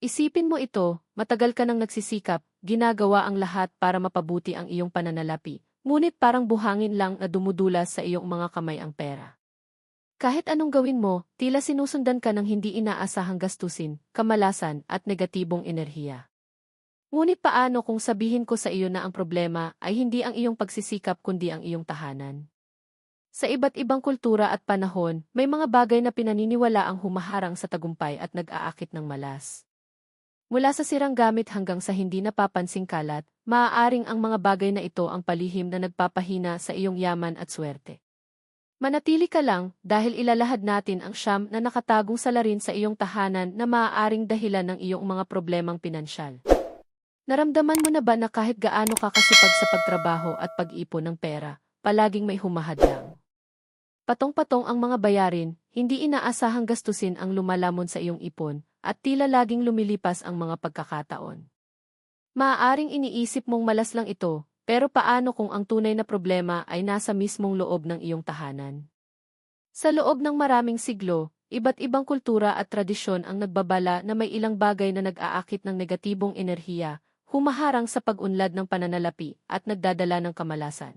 Isipin mo ito, matagal ka nang nagsisikap, ginagawa ang lahat para mapabuti ang iyong pananalapi, ngunit parang buhangin lang na dumudulas sa iyong mga kamay ang pera. Kahit anong gawin mo, tila sinusundan ka ng hindi inaasahang gastusin, kamalasan at negatibong enerhiya. Ngunit paano kung sabihin ko sa iyo na ang problema ay hindi ang iyong pagsisikap kundi ang iyong tahanan? Sa iba't ibang kultura at panahon, may mga bagay na pinaniniwala ang humaharang sa tagumpay at nag-aakit ng malas. Mula sa sirang gamit hanggang sa hindi napapansing kalat, maaaring ang mga bagay na ito ang palihim na nagpapahina sa iyong yaman at swerte. Manatili ka lang dahil ilalahad natin ang siyam na nakatagong salarin sa iyong tahanan na maaaring dahilan ng iyong mga problemang pinansyal. Naramdaman mo na ba na kahit gaano ka kasipag sa pagtrabaho at pag-ipon ng pera, palaging may humahadlang? Patong-patong ang mga bayarin, hindi inaasahang gastusin ang lumalamon sa iyong ipon, at tila laging lumilipas ang mga pagkakataon. Maaaring iniisip mong malas lang ito, pero paano kung ang tunay na problema ay nasa mismong loob ng iyong tahanan? Sa loob ng maraming siglo, iba't ibang kultura at tradisyon ang nagbabala na may ilang bagay na nag-aakit ng negatibong enerhiya, humaharang sa pag-unlad ng pananalapi at nagdadala ng kamalasan.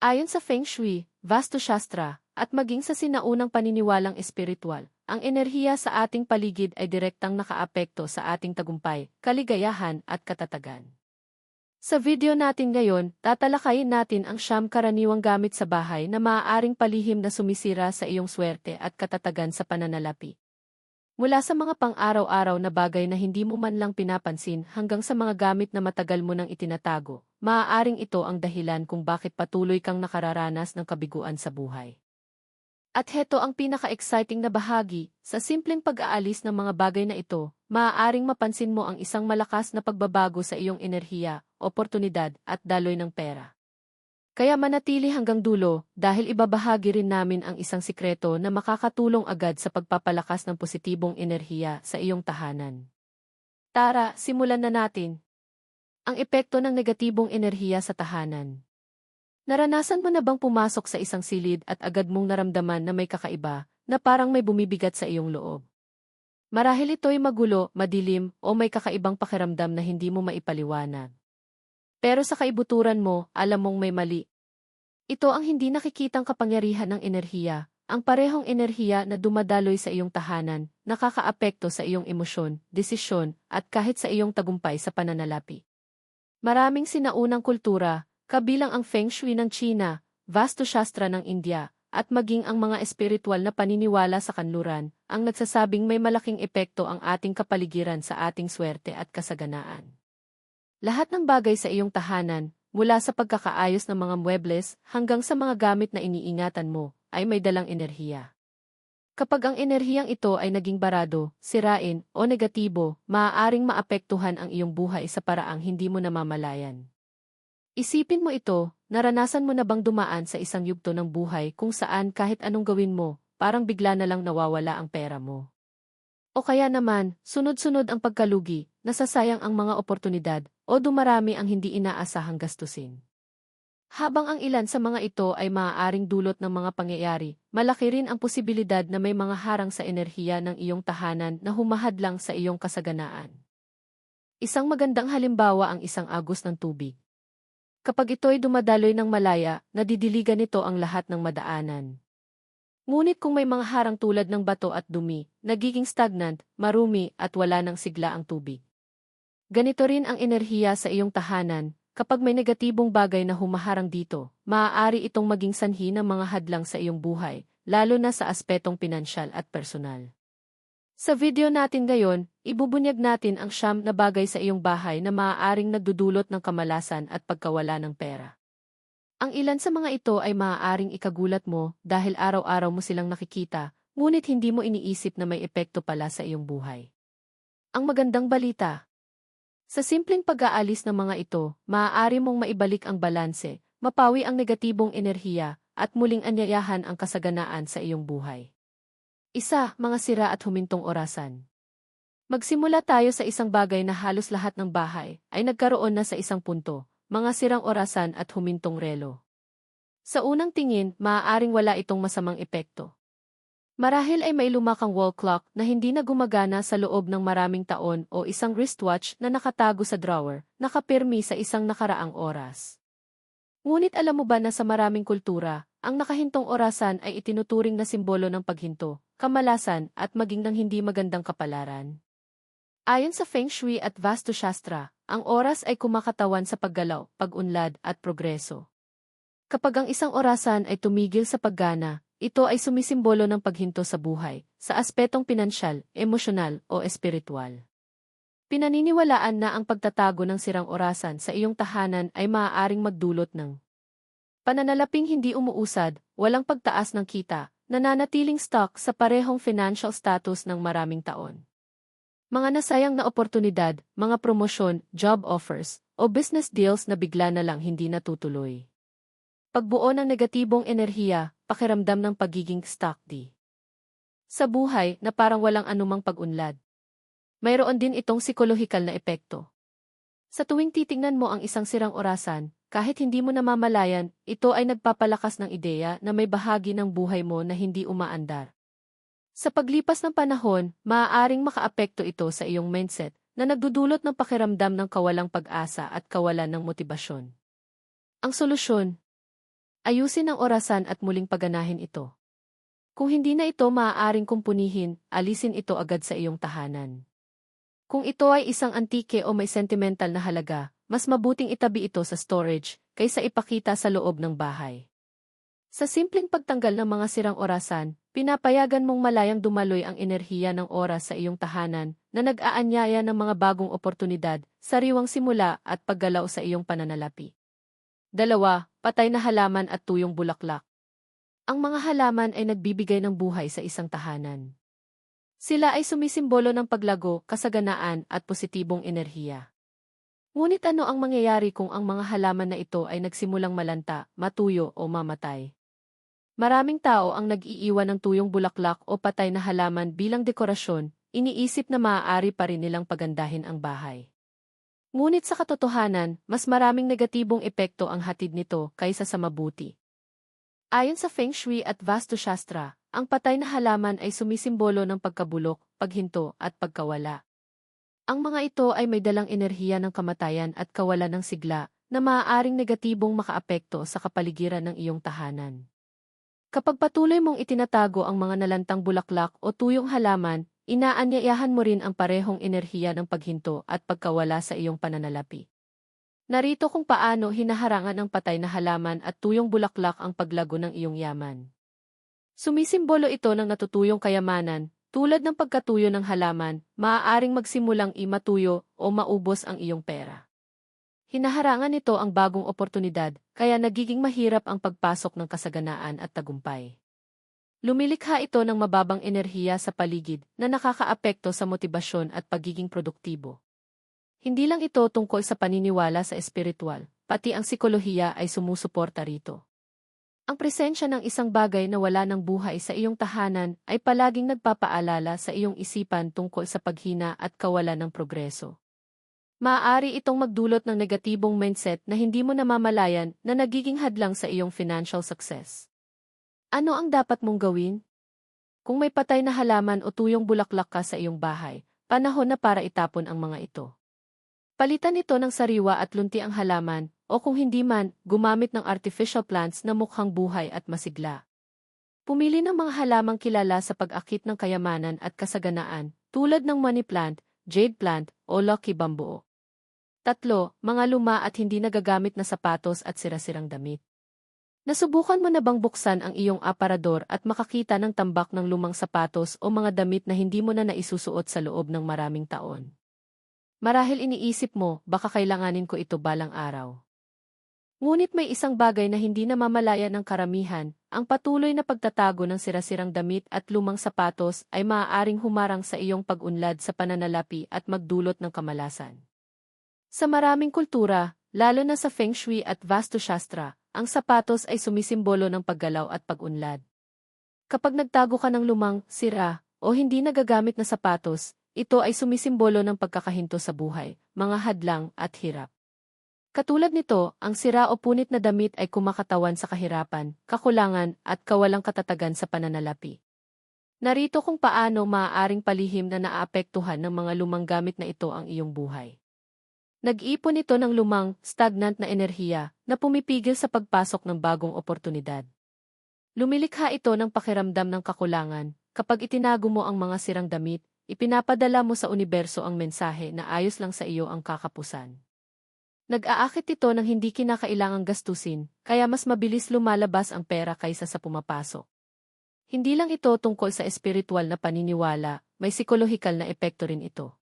Ayon sa Feng Shui, Vastu Shastra, at maging sa sinaunang paniniwalang espiritual, ang enerhiya sa ating paligid ay direktang nakaapekto sa ating tagumpay, kaligayahan at katatagan. Sa video natin ngayon, tatalakayin natin ang siyam karaniwang gamit sa bahay na maaaring palihim na sumisira sa iyong swerte at katatagan sa pananalapi. Mula sa mga pang-araw-araw na bagay na hindi mo man lang pinapansin hanggang sa mga gamit na matagal mo nang itinatago, maaaring ito ang dahilan kung bakit patuloy kang nakararanas ng kabiguan sa buhay. At heto ang pinaka-exciting na bahagi, sa simpleng pag-aalis ng mga bagay na ito, maaaring mapansin mo ang isang malakas na pagbabago sa iyong enerhiya, oportunidad, at daloy ng pera. Kaya manatili hanggang dulo dahil ibabahagi rin namin ang isang sikreto na makakatulong agad sa pagpapalakas ng positibong enerhiya sa iyong tahanan. Tara, simulan na natin. Ang epekto ng negatibong enerhiya sa tahanan. Naranasan mo na bang pumasok sa isang silid at agad mong naramdaman na may kakaiba, na parang may bumibigat sa iyong loob? Marahil ito'y magulo, madilim, o may kakaibang pakiramdam na hindi mo maipaliwanag. Pero sa kaibuturan mo, alam mong may mali. Ito ang hindi nakikitang kapangyarihan ng enerhiya, ang parehong enerhiya na dumadaloy sa iyong tahanan, nakakaapekto sa iyong emosyon, desisyon, at kahit sa iyong tagumpay sa pananalapi. Maraming sinaunang kultura, kabilang ang Feng Shui ng China, Vastu Shastra ng India, at maging ang mga espiritual na paniniwala sa kanluran, ang nagsasabing may malaking epekto ang ating kapaligiran sa ating swerte at kasaganaan. Lahat ng bagay sa iyong tahanan, mula sa pagkakaayos ng mga muebles hanggang sa mga gamit na iniingatan mo, ay may dalang enerhiya. Kapag ang enerhiyang ito ay naging barado, sirain, o negatibo, maaaring maapektuhan ang iyong buhay sa paraang hindi mo namamalayan. Isipin mo ito, naranasan mo na bang dumaan sa isang yugto ng buhay kung saan kahit anong gawin mo, parang bigla na lang nawawala ang pera mo? O kaya naman, sunod-sunod ang pagkalugi, nasasayang ang mga oportunidad, o dumarami ang hindi inaasahang gastusin. Habang ang ilan sa mga ito ay maaaring dulot ng mga pangyayari, malaki rin ang posibilidad na may mga harang sa enerhiya ng iyong tahanan na humahadlang sa iyong kasaganaan. Isang magandang halimbawa ang isang agos ng tubig. Kapag ito'y dumadaloy ng malaya, nadidiligan nito ang lahat ng madaanan. Ngunit kung may mga harang tulad ng bato at dumi, nagiging stagnant, marumi at wala ng sigla ang tubig. Ganito rin ang enerhiya sa iyong tahanan, kapag may negatibong bagay na humaharang dito, maaari itong maging sanhi ng mga hadlang sa iyong buhay, lalo na sa aspetong pinansyal at personal. Sa video natin ngayon, ibubunyag natin ang siyam na bagay sa iyong bahay na maaaring nagdudulot ng kamalasan at pagkawala ng pera. Ang ilan sa mga ito ay maaaring ikagulat mo dahil araw-araw mo silang nakikita, ngunit hindi mo iniisip na may epekto pala sa iyong buhay. Ang magandang balita. Sa simpleng pag-aalis ng mga ito, maaari mong maibalik ang balanse, mapawi ang negatibong enerhiya, at muling anyayahan ang kasaganaan sa iyong buhay. Isa, mga sira at humintong orasan. Magsimula tayo sa isang bagay na halos lahat ng bahay ay nagkaroon na sa isang punto, mga sirang orasan at humintong relo. Sa unang tingin, maaaring wala itong masamang epekto. Marahil ay may lumakang wall clock na hindi na gumagana sa loob ng maraming taon o isang wristwatch na nakatago sa drawer, nakapirmi sa isang nakaraang oras. Ngunit alam mo ba na sa maraming kultura, ang nakahintong orasan ay itinuturing na simbolo ng paghinto, kamalasan at maging ng hindi magandang kapalaran. Ayon sa Feng Shui at Vastu Shastra, ang oras ay kumakatawan sa paggalaw, pag-unlad at progreso. Kapag ang isang orasan ay tumigil sa paggana, ito ay sumisimbolo ng paghinto sa buhay, sa aspetong pinansyal, emosyonal o espiritual. Pinaniniwalaan na ang pagtatago ng sirang orasan sa iyong tahanan ay maaaring magdulot ng pananalaping hindi umuusad, walang pagtaas ng kita, nananatiling stuck sa parehong financial status ng maraming taon. Mga nasayang na oportunidad, mga promosyon, job offers, o business deals na bigla na lang hindi natutuloy. Pagbuo ng negatibong enerhiya, pakiramdam ng pagiging stuck sa buhay na parang walang anumang pag-unlad. Mayroon din itong psikolohikal na epekto. Sa tuwing titingnan mo ang isang sirang orasan, kahit hindi mo namamalayan, ito ay nagpapalakas ng ideya na may bahagi ng buhay mo na hindi umaandar. Sa paglipas ng panahon, maaaring makaapekto ito sa iyong mindset na nagdudulot ng pakiramdam ng kawalang pag-asa at kawalan ng motibasyon. Ang solusyon: ayusin ang orasan at muling paganahin ito. Kung hindi na ito maaaring kumpunihin, alisin ito agad sa iyong tahanan. Kung ito ay isang antike o may sentimental na halaga, mas mabuting itabi ito sa storage kaysa ipakita sa loob ng bahay. Sa simpleng pagtanggal ng mga sirang orasan, pinapayagan mong malayang dumaloy ang enerhiya ng oras sa iyong tahanan na nag-aanyaya ng mga bagong oportunidad, sariwang simula at paggalaw sa iyong pananalapi. 2. Patay na halaman at tuyong bulaklak. Ang mga halaman ay nagbibigay ng buhay sa isang tahanan. Sila ay sumisimbolo ng paglago, kasaganaan at positibong enerhiya. Ngunit ano ang mangyayari kung ang mga halaman na ito ay nagsimulang malanta, matuyo o mamatay? Maraming tao ang nag-iiwan ng tuyong bulaklak o patay na halaman bilang dekorasyon, iniisip na maaari pa rin nilang pagandahin ang bahay. Ngunit sa katotohanan, mas maraming negatibong epekto ang hatid nito kaysa sa mabuti. Ayon sa Feng Shui at Vastu Shastra, ang patay na halaman ay sumisimbolo ng pagkabulok, paghinto at pagkawala. Ang mga ito ay may dalang enerhiya ng kamatayan at kawalan ng sigla na maaaring negatibong makaapekto sa kapaligiran ng iyong tahanan. Kapag patuloy mong itinatago ang mga nalantang bulaklak o tuyong halaman, inaanyayahan mo rin ang parehong enerhiya ng paghinto at pagkawala sa iyong pananalapi. Narito kung paano hinaharangan ng patay na halaman at tuyong bulaklak ang paglago ng iyong yaman. Sumisimbolo ito ng natutuyong kayamanan, tulad ng pagkatuyo ng halaman, maaaring magsimulang matuyo o maubos ang iyong pera. Hinaharangan nito ang bagong oportunidad, kaya nagiging mahirap ang pagpasok ng kasaganaan at tagumpay. Lumilikha ito ng mababang enerhiya sa paligid na nakakaapekto sa motibasyon at pagiging produktibo. Hindi lang ito tungkol sa paniniwala sa espiritual, pati ang psikolohiya ay sumusuporta rito. Ang presensya ng isang bagay na wala ng buhay sa iyong tahanan ay palaging nagpapaalala sa iyong isipan tungkol sa paghina at kawalan ng progreso. Maaari itong magdulot ng negatibong mindset na hindi mo namamalayan na nagiging hadlang sa iyong financial success. Ano ang dapat mong gawin? Kung may patay na halaman o tuyong bulaklak ka sa iyong bahay, panahon na para itapon ang mga ito. Palitan ito ng sariwa at lunti ang halaman, o kung hindi man, gumamit ng artificial plants na mukhang buhay at masigla. Pumili ng mga halamang kilala sa pag-akit ng kayamanan at kasaganaan, tulad ng money plant, jade plant, o lucky bamboo. 3. Mga luma at hindi nagagamit na sapatos at sira-sirang damit. Nasubukan mo na bang buksan ang iyong aparador at makakita ng tambak ng lumang sapatos o mga damit na hindi mo na naisusuot sa loob ng maraming taon? Marahil iniisip mo, baka kailanganin ko ito balang araw. Ngunit may isang bagay na hindi namamalayan ng karamihan, ang patuloy na pagtatago ng sira-sirang damit at lumang sapatos ay maaaring humarang sa iyong pag-unlad sa pananalapi at magdulot ng kamalasan. Sa maraming kultura, lalo na sa Feng Shui at Vastu Shastra, ang sapatos ay sumisimbolo ng paggalaw at pag-unlad. Kapag nagtago ka ng lumang, sira, o hindi nagagamit na sapatos, ito ay sumisimbolo ng pagkakahinto sa buhay, mga hadlang at hirap. Katulad nito, ang sira o punit na damit ay kumakatawan sa kahirapan, kakulangan at kawalang katatagan sa pananalapi. Narito kung paano maaaring palihim na naapektuhan ng mga lumang gamit na ito ang iyong buhay. Nag-ipon ito ng lumang, stagnant na enerhiya na pumipigil sa pagpasok ng bagong oportunidad. Lumilikha ito ng pakiramdam ng kakulangan. Kapag itinago mo ang mga sirang damit, ipinapadala mo sa universo ang mensahe na ayos lang sa iyo ang kakapusan. Nag-aakit ito ng hindi kinakailangang gastusin, kaya mas mabilis lumalabas ang pera kaysa sa pumapasok. Hindi lang ito tungkol sa espiritual na paniniwala, may psikolohikal na epekto rin ito.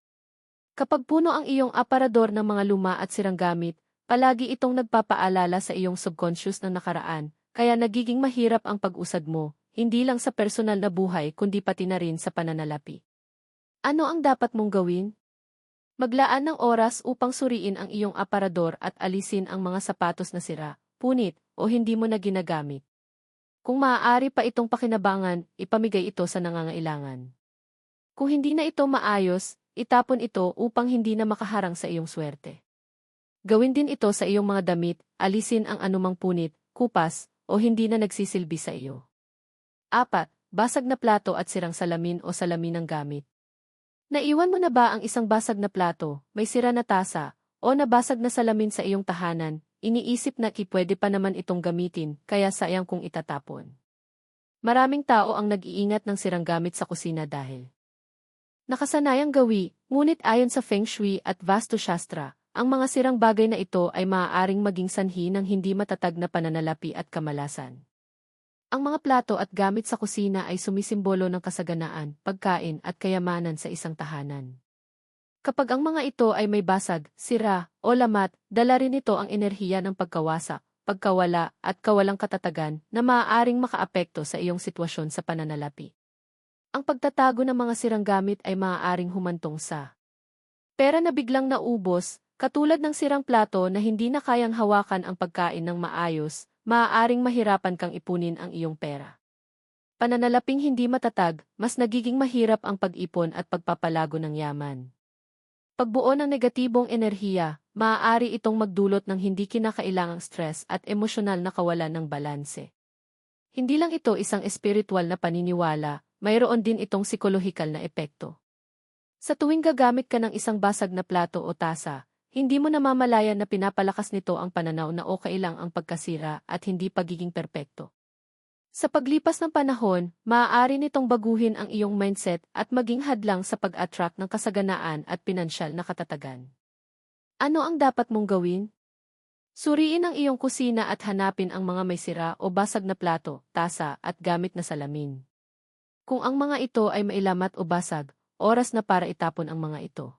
Kapag puno ang iyong aparador ng mga luma at sirang gamit, palagi itong nagpapaalala sa iyong subconscious ng nakaraan, kaya nagiging mahirap ang pag-usad mo, hindi lang sa personal na buhay kundi pati na rin sa pananalapi. Ano ang dapat mong gawin? Maglaan ng oras upang suriin ang iyong aparador at alisin ang mga sapatos na sira, punit, o hindi mo na ginagamit. Kung maaari pa itong pakinabangan, ipamigay ito sa nangangailangan. Kung hindi na ito maayos, itapon ito upang hindi na makaharang sa iyong swerte. Gawin din ito sa iyong mga damit, alisin ang anumang punit, kupas, o hindi na nagsisilbi sa iyo. 4. Basag na plato at sirang salamin o salamin ng gamit. Naiwan mo na ba ang isang basag na plato, may sira na tasa, o nabasag na salamin sa iyong tahanan? Iniisip na pwede pa naman itong gamitin, kaya sayang kung itatapon. Maraming tao ang nag-iingat ng sirang gamit sa kusina dahil nakasanayang gawi, ngunit ayon sa Feng Shui at Vastu Shastra, ang mga sirang bagay na ito ay maaaring maging sanhi ng hindi matatag na pananalapi at kamalasan. Ang mga plato at gamit sa kusina ay sumisimbolo ng kasaganaan, pagkain at kayamanan sa isang tahanan. Kapag ang mga ito ay may basag, sira, o lamat, dala rin ito ang enerhiya ng pagkawasak, pagkawala, at kawalang katatagan na maaaring makaapekto sa iyong sitwasyon sa pananalapi. Ang pagtatago ng mga sirang gamit ay maaaring humantong sa pera na biglang naubos, katulad ng sirang plato na hindi na kayang hawakan ang pagkain ng maayos, maaaring mahirapan kang ipunin ang iyong pera. Pananalaping hindi matatag, mas nagiging mahirap ang pag-ipon at pagpapalago ng yaman. Pagbuo ng negatibong enerhiya, maaari itong magdulot ng hindi kinakailangang stress at emosyonal na kawalan ng balanse. Hindi lang ito isang espiritual na paniniwala, mayroon din itong psikolohikal na epekto. Sa tuwing gagamit ka ng isang basag na plato o tasa, hindi mo namamalayan na pinapalakas nito ang pananaw na okay lang ang pagkasira at hindi pagiging perpekto. Sa paglipas ng panahon, maaari nitong baguhin ang iyong mindset at maging hadlang sa pag-attract ng kasaganaan at pinansyal na katatagan. Ano ang dapat mong gawin? Suriin ang iyong kusina at hanapin ang mga may sira o basag na plato, tasa at gamit na salamin. Kung ang mga ito ay mailamat o basag, oras na para itapon ang mga ito.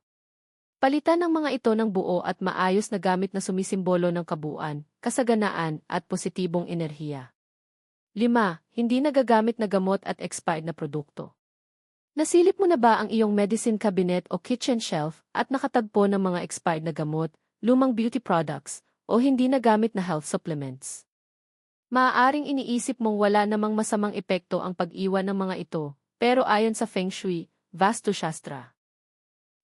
Palitan ang mga ito ng buo at maayos na gamit na sumisimbolo ng kabuuan, kasaganaan at positibong enerhiya. 5. Hindi nagagamit na gamot at expired na produkto. Nasilip mo na ba ang iyong medicine cabinet o kitchen shelf at nakatagpo ng mga expired na gamot, lumang beauty products, o hindi nagamit na health supplements? Maaaring iniisip mong wala namang masamang epekto ang pag-iwan ng mga ito, pero ayon sa Feng Shui, Vastu Shastra,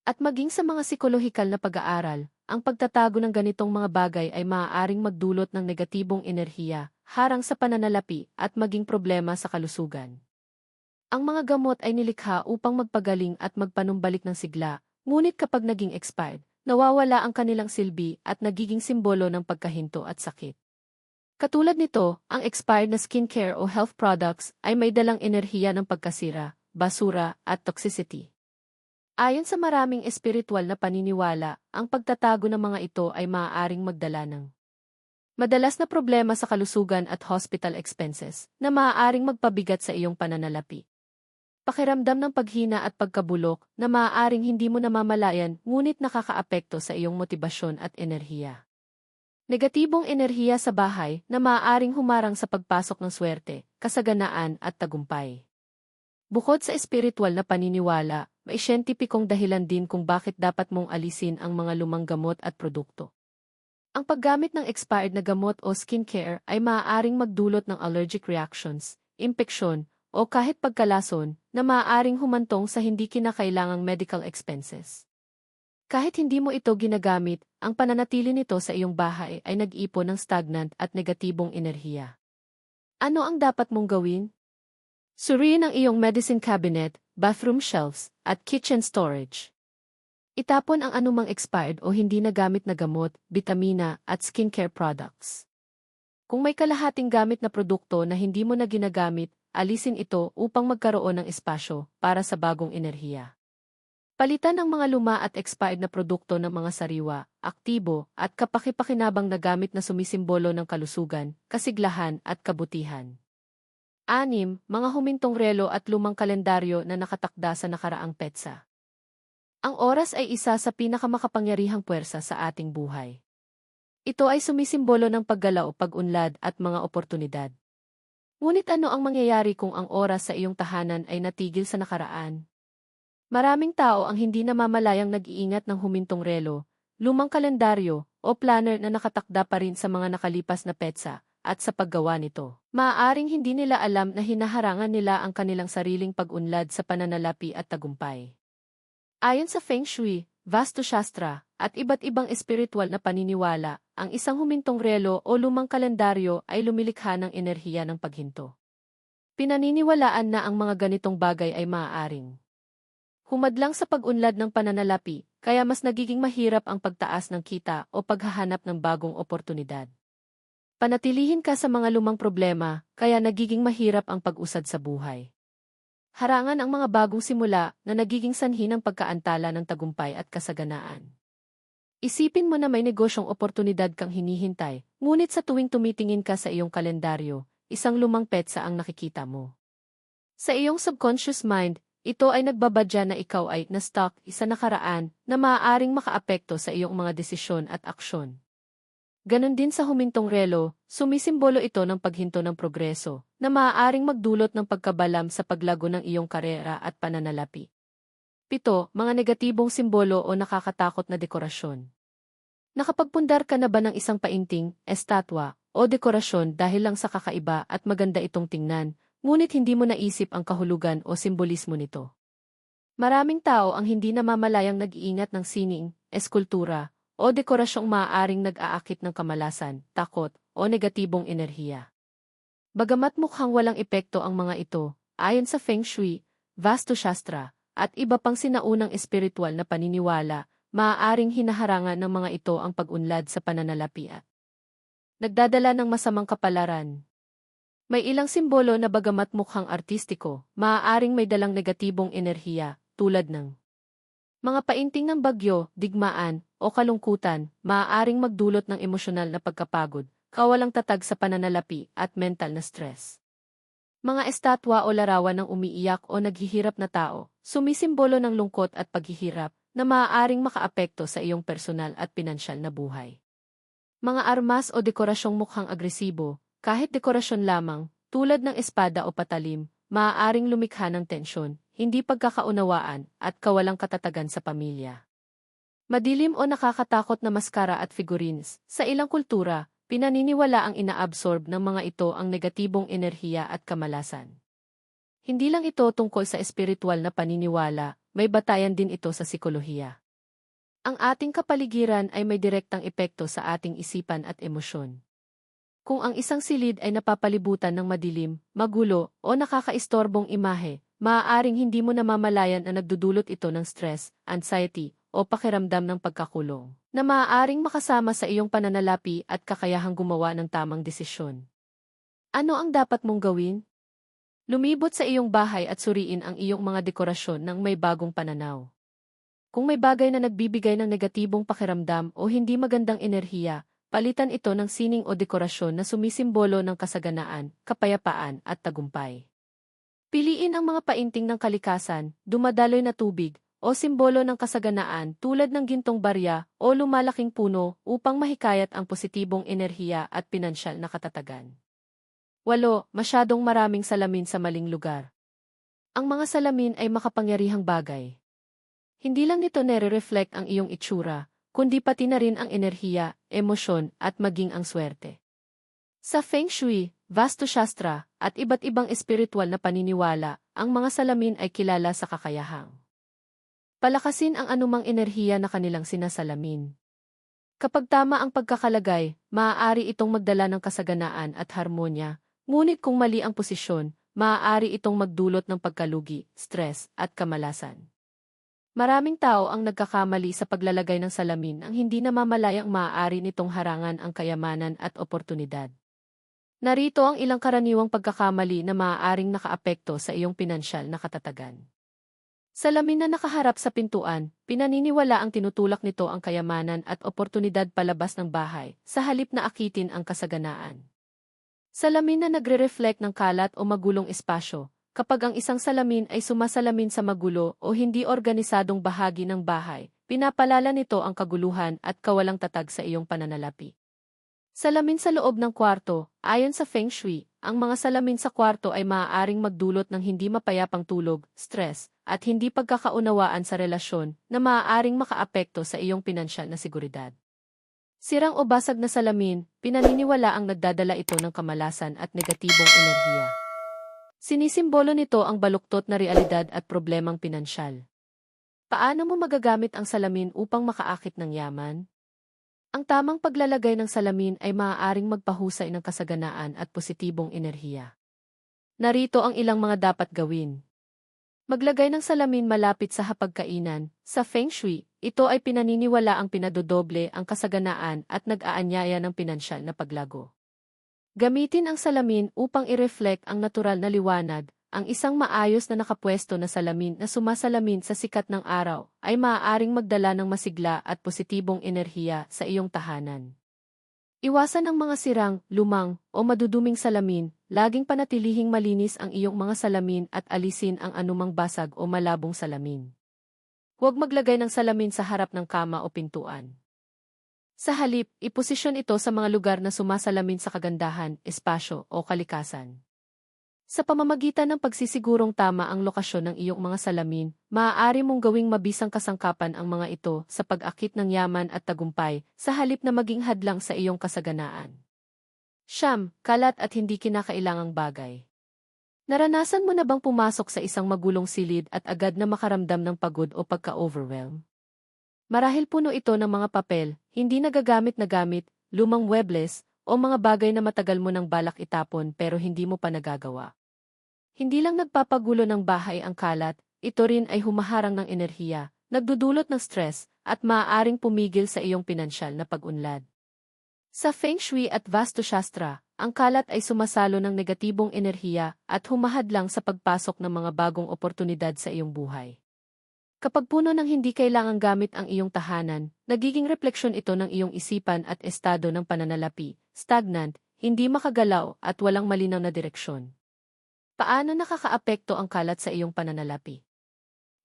at maging sa mga psikolohikal na pag-aaral, ang pagtatago ng ganitong mga bagay ay maaaring magdulot ng negatibong enerhiya, harang sa pananalapi at maging problema sa kalusugan. Ang mga gamot ay nilikha upang magpagaling at magpanumbalik ng sigla, ngunit kapag naging expired, nawawala ang kanilang silbi at nagiging simbolo ng pagkahinto at sakit. Katulad nito, ang expired na skincare o health products ay may dalang enerhiya ng pagkasira, basura, at toxicity. Ayon sa maraming espiritual na paniniwala, ang pagtatago ng mga ito ay maaaring magdala ng madalas na problema sa kalusugan at hospital expenses na maaaring magpabigat sa iyong pananalapi. Pakiramdam ng paghina at pagkabulok na maaaring hindi mo namamalayan ngunit nakakaapekto sa iyong motibasyon at enerhiya. Negatibong enerhiya sa bahay na maaaring humarang sa pagpasok ng swerte, kasaganaan at tagumpay. Bukod sa espiritual na paniniwala, may siyentipikong dahilan din kung bakit dapat mong alisin ang mga lumang gamot at produkto. Ang paggamit ng expired na gamot o skincare ay maaaring magdulot ng allergic reactions, impeksyon, o kahit pagkalason na maaaring humantong sa hindi kinakailangang medical expenses. Kahit hindi mo ito ginagamit, ang pananatili nito sa iyong bahay ay nag-ipon ng stagnant at negatibong enerhiya. Ano ang dapat mong gawin? Suriin ang iyong medicine cabinet, bathroom shelves, at kitchen storage. Itapon ang anumang expired o hindi nagamit na gamot, bitamina, at skincare products. Kung may kalahating gamit na produkto na hindi mo na ginagamit, alisin ito upang magkaroon ng espasyo para sa bagong enerhiya. Palitan ang mga luma at expired na produkto ng mga sariwa, aktibo, at kapaki-pakinabang na gamit na sumisimbolo ng kalusugan, kasiglahan, at kabutihan. 6. Mga humintong relo at lumang kalendaryo na nakatakda sa nakaraang petsa. Ang oras ay isa sa pinakamakapangyarihang puwersa sa ating buhay. Ito ay sumisimbolo ng paggalaw, pag-unlad, at mga oportunidad. Ngunit ano ang mangyayari kung ang oras sa iyong tahanan ay natigil sa nakaraan? Maraming tao ang hindi namamalayang nag-iingat ng humintong relo, lumang kalendaryo, o planner na nakatakda pa rin sa mga nakalipas na petsa, at sa paggawa nito. Maaaring hindi nila alam na hinaharangan nila ang kanilang sariling pag-unlad sa pananalapi at tagumpay. Ayon sa Feng Shui, Vastu Shastra, at iba't ibang espiritual na paniniwala, ang isang humintong relo o lumang kalendaryo ay lumilikha ng enerhiya ng paghinto. Pinaniniwalaan na ang mga ganitong bagay ay maaaring humadlang sa pag-unlad ng pananalapi, kaya mas nagiging mahirap ang pagtaas ng kita o paghahanap ng bagong oportunidad. Panatilihin ka sa mga lumang problema, kaya nagiging mahirap ang pag-usad sa buhay. Harangan ang mga bagong simula na nagiging sanhi ng pagkaantala ng tagumpay at kasaganaan. Isipin mo na may negosyong oportunidad kang hinihintay, ngunit sa tuwing tumitingin ka sa iyong kalendaryo, isang lumang petsa ang nakikita mo. Sa iyong subconscious mind, ito ay nagbabadya na ikaw ay na-stuck sa nakaraan na maaaring makaapekto sa iyong mga desisyon at aksyon. Ganon din sa humintong relo, sumisimbolo ito ng paghinto ng progreso, na maaaring magdulot ng pagkabalam sa paglago ng iyong karera at pananalapi. 7. Mga negatibong simbolo o nakakatakot na dekorasyon. Nakapagpundar ka na ba ng isang painting, estatwa, o dekorasyon dahil lang sa kakaiba at maganda itong tingnan, ngunit hindi mo naisip ang kahulugan o simbolismo nito? Maraming tao ang hindi namamalayang nag-iingat ng sining, eskultura, o dekorasyong maaaring nag-aakit ng kamalasan, takot, o negatibong enerhiya. Bagamat mukhang walang epekto ang mga ito, ayon sa Feng Shui, Vastu Shastra, at iba pang sinaunang espiritual na paniniwala, maaaring hinaharangan ng mga ito ang pag-unlad sa pananalapi at nagdadala ng masamang kapalaran. May ilang simbolo na bagamat mukhang artistiko, maaaring may dalang negatibong enerhiya, tulad ng mga painting ng bagyo, digmaan, o kalungkutan, maaaring magdulot ng emosyonal na pagkapagod, kawalang tatag sa pananalapi, at mental na stress. Mga estatwa o larawan ng umiiyak o naghihirap na tao, sumisimbolo ng lungkot at paghihirap, na maaaring makaapekto sa iyong personal at pinansyal na buhay. Mga armas o dekorasyong mukhang agresibo, kahit dekorasyon lamang, tulad ng espada o patalim, maaaring lumikha ng tensyon, hindi pagkakaunawaan, at kawalang katatagan sa pamilya. Madilim o nakakatakot na maskara at figurines, sa ilang kultura, pinaniniwala ang inaabsorb ng mga ito ang negatibong enerhiya at kamalasan. Hindi lang ito tungkol sa espiritual na paniniwala, may batayan din ito sa sikolohiya. Ang ating kapaligiran ay may direktang epekto sa ating isipan at emosyon. Kung ang isang silid ay napapalibutan ng madilim, magulo, o nakakaistorbong imahe, maaaring hindi mo namamalayan na nagdudulot ito ng stress, anxiety, o pakiramdam ng pagkakulong, na maaaring makasama sa iyong pananalapi at kakayahang gumawa ng tamang desisyon. Ano ang dapat mong gawin? Lumibot sa iyong bahay at suriin ang iyong mga dekorasyon ng may bagong pananaw. Kung may bagay na nagbibigay ng negatibong pakiramdam o hindi magandang enerhiya, palitan ito ng sining o dekorasyon na sumisimbolo ng kasaganaan, kapayapaan, at tagumpay. Piliin ang mga painting ng kalikasan, dumadaloy na tubig, o simbolo ng kasaganaan tulad ng gintong barya o lumalaking puno upang mahikayat ang positibong enerhiya at pinansyal na katatagan. 8. Masyadong maraming salamin sa maling lugar. Ang mga salamin ay makapangyarihang bagay. Hindi lang nito nire-reflect ang iyong itsura, kundi pati na rin ang enerhiya, emosyon, at maging ang swerte. Sa Feng Shui, Vastu Shastra, at iba't ibang espiritual na paniniwala, ang mga salamin ay kilala sa kakayahang palakasin ang anumang enerhiya na kanilang sinasalamin. Kapag tama ang pagkakalagay, maaari itong magdala ng kasaganaan at harmonya, ngunit kung mali ang posisyon, maaari itong magdulot ng pagkalugi, stress, at kamalasan. Maraming tao ang nagkakamali sa paglalagay ng salamin ang hindi namamalayang maaari nitong harangan ang kayamanan at oportunidad. Narito ang ilang karaniwang pagkakamali na maaaring nakaapekto sa iyong pinansyal na katatagan. Salamin na nakaharap sa pintuan, pinaniniwala ang tinutulak nito ang kayamanan at oportunidad palabas ng bahay, sa halip na akitin ang kasaganaan. Salamin na nagre-reflect ng kalat o magulong espasyo. Kapag ang isang salamin ay sumasalamin sa magulo o hindi organisadong bahagi ng bahay, pinapalala nito ang kaguluhan at kawalang tatag sa iyong pananalapi. Salamin sa loob ng kwarto, ayon sa Feng Shui, ang mga salamin sa kwarto ay maaaring magdulot ng hindi mapayapang tulog, stress, at hindi pagkakaunawaan sa relasyon na maaaring makaapekto sa iyong pinansyal na seguridad. Sirang o basag na salamin, pinaniniwala ang nagdadala ito ng kamalasan at negatibong enerhiya. Sinisimbolo nito ang baluktot na realidad at problemang pinansyal. Paano mo magagamit ang salamin upang makaakit ng yaman? Ang tamang paglalagay ng salamin ay maaaring magpahusay ng kasaganaan at positibong enerhiya. Narito ang ilang mga dapat gawin. Maglagay ng salamin malapit sa hapagkainan. Sa Feng Shui, ito ay pinaniniwala ang pinadodoble ang kasaganaan at nag-aanyaya ng pinansyal na paglago. Gamitin ang salamin upang i-reflect ang natural na liwanag. Ang isang maayos na nakapwesto na salamin na sumasalamin sa sikat ng araw ay maaaring magdala ng masigla at positibong enerhiya sa iyong tahanan. Iwasan ang mga sirang, lumang, o maduduming salamin. Laging panatilihing malinis ang iyong mga salamin at alisin ang anumang basag o malabong salamin. Huwag maglagay ng salamin sa harap ng kama o pintuan. Sa halip, iposisyon ito sa mga lugar na sumasalamin sa kagandahan, espasyo, o kalikasan. Sa pamamagitan ng pagsisigurong tama ang lokasyon ng iyong mga salamin, maaari mong gawing mabisang kasangkapan ang mga ito sa pag-akit ng yaman at tagumpay, sa halip na maging hadlang sa iyong kasaganaan. Siyam, kalat at hindi kinakailangang bagay. Naranasan mo na bang pumasok sa isang magulong silid at agad na makaramdam ng pagod o pagka-overwhelm? Marahil puno ito ng mga papel, hindi nagagamit na gamit, lumang webless, o mga bagay na matagal mo nang balak itapon pero hindi mo pa nagagawa. Hindi lang nagpapagulo ng bahay ang kalat, ito rin ay humaharang ng enerhiya, nagdudulot ng stress, at maaaring pumigil sa iyong pinansyal na pag-unlad. Sa Feng Shui at Vastu Shastra, ang kalat ay sumasalo ng negatibong enerhiya at humahadlang sa pagpasok ng mga bagong oportunidad sa iyong buhay. Kapag puno ng hindi kailangang gamit ang iyong tahanan, nagiging refleksyon ito ng iyong isipan at estado ng pananalapi, stagnant, hindi makagalaw at walang malinaw na direksyon. Paano nakakaapekto ang kalat sa iyong pananalapi?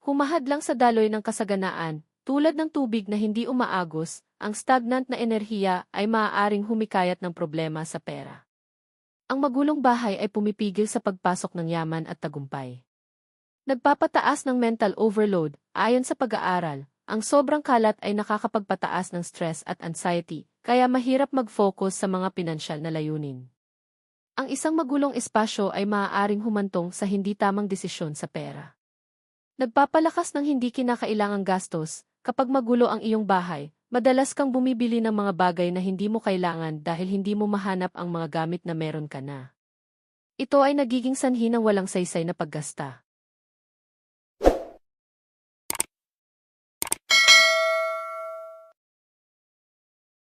Humahadlang sa daloy ng kasaganaan, tulad ng tubig na hindi umaagos, ang stagnant na enerhiya ay maaaring humikayat ng problema sa pera. Ang magulong bahay ay pumipigil sa pagpasok ng yaman at tagumpay. Nagpapataas ng mental overload. Ayon sa pag-aaral, ang sobrang kalat ay nakakapagpataas ng stress at anxiety, kaya mahirap mag-focus sa mga pinansyal na layunin. Ang isang magulong espasyo ay maaaring humantong sa hindi tamang desisyon sa pera. Nagpapalakas ng hindi kinakailangang gastos. Kapag magulo ang iyong bahay, madalas kang bumibili ng mga bagay na hindi mo kailangan dahil hindi mo mahanap ang mga gamit na meron ka na. Ito ay nagiging sanhi ng walang saysay na paggasta.